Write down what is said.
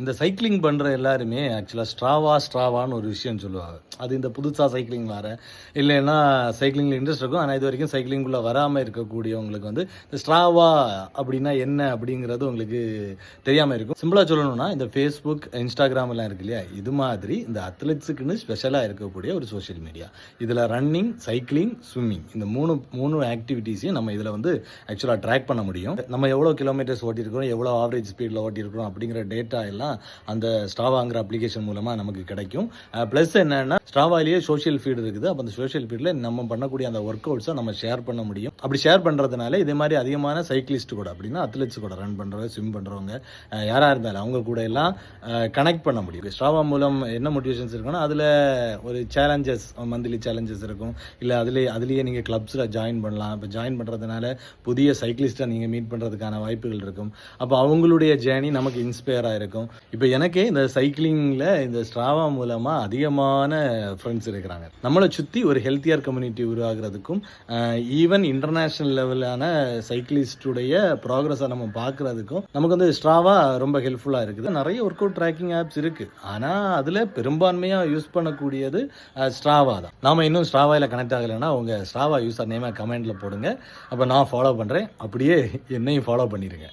இந்த சைக்கிளிங் பண்ணுற எல்லாருமே ஆக்சுவலாக ஸ்ட்ராவான்னு ஒரு விஷயம் சொல்லுவாங்க. அது இந்த புதுசாக சைக்கிளிங் வர இல்லைன்னா சைக்கிளிங்கில் இன்ட்ரெஸ்ட் இருக்கும், ஆனால் இது வரைக்கும் சைக்கிளிங்குள்ளே வராமல் இருக்கக்கூடியவங்களுக்கு வந்து இந்த ஸ்ட்ராவா அப்படின்னா என்ன அப்படிங்கிறது உங்களுக்கு தெரியாமல் இருக்கும். சிம்பிளாக சொல்லணும்னா இந்த ஃபேஸ்புக், இன்ஸ்டாகிராம் எல்லாம் இருக்கு இல்லையா, இது மாதிரி இந்த அத்லெட்ஸுக்குன்னு ஸ்பெஷலாக இருக்கக்கூடிய ஒரு சோஷியல் மீடியா. இதில் ரன்னிங், சைக்கிளிங், ஸ்விம்மிங் இந்த மூணு ஆக்டிவிட்டீஸையும் நம்ம இதில் வந்து ஆக்சுவலாக ட்ராக் பண்ண முடியும். நம்ம எவ்வளோ கிலோமீட்டர்ஸ் ஓட்டியிருக்கிறோம், எவ்வளோ ஆவரேஜ் ஸ்பீடில் ஓட்டியிருக்கிறோம் அப்படிங்கிற டேட்டா எல்லாம் அந்த ஸ்ட்ராவாங்கிற அப்ளிகேஷன் மூலமாக நமக்கு கிடைக்கும். ப்ளஸ் என்னன்னா ஸ்ட்ராவாலேயே சோஷியல் ஃபீட் இருக்குது. அப்போ அந்த சோஷியல் ஃபீடில் நம்ம பண்ணக்கூடிய அந்த ஒர்க் அவுட்ஸை நம்ம ஷேர் பண்ண முடியும். அப்படி ஷேர் பண்ணுறதுனால இதே மாதிரி அதிகமான சைக்கிளிஸ்ட் கூட அப்படின்னா அத்லெட்ஸ் கூட ரன் பண்ணுறவங்க, ஸ்விம் பண்ணுறவங்க யாராக இருந்தாலும் அவங்க கூட எல்லாம் கனெக்ட் பண்ண முடியும். ஸ்ட்ராவா மூலம் என்ன மோட்டிவேஷன்ஸ் இருக்குன்னா அதில் ஒரு சேலஞ்சஸ், மந்த்லி சேலஞ்சஸ் இருக்கும். இல்லை அதுலேயே நீங்கள் கிளப்ஸில் ஜாயின் பண்ணலாம். இப்போ ஜாயின் பண்ணுறதுனால புதிய சைக்கிளிஸ்ட்டை நீங்கள் மீட் பண்ணுறதுக்கான வாய்ப்புகள் இருக்கும். அப்போ அவங்களுடைய ஜேர்னி நமக்கு இன்ஸ்பயராக இருக்கும். இப்போ எனக்கே இந்த சைக்கிளிங்கில் இந்த ஸ்ட்ராவா மூலமாக அதிகமான ஃப்ரெண்ட்ஸ் இருக்கிறாங்க. நம்மளை சுற்றி ஒரு ஹெல்த்தியர் கம்யூனிட்டி உருவாகிறதுக்கும் ஈவன் இன்டர்நேஷ்னல் லெவலான சைக்கிளிஸ்டுடைய ப்ராக்ரஸை நம்ம பார்க்குறதுக்கும் நமக்கு வந்து ஸ்ட்ராவா ரொம்ப ஹெல்ப்ஃபுல்லாக இருக்குது. நிறைய ஒர்க் அவுட் ட்ராக்கிங் ஆப்ஸ் இருக்குது, ஆனால் அதில் பெரும்பான்மையாக யூஸ் பண்ணக்கூடியது ஸ்ட்ராவா தான். நாம் இன்னும் ஸ்ட்ராவாவில் கனெக்ட் ஆகலைன்னா உங்கள் ஸ்ட்ராவா யூஸர் நேமை கமெண்டில் போடுங்க. அப்போ நான் ஃபாலோ பண்ணுறேன், அப்படியே என்னையும் ஃபாலோ பண்ணிடுங்க.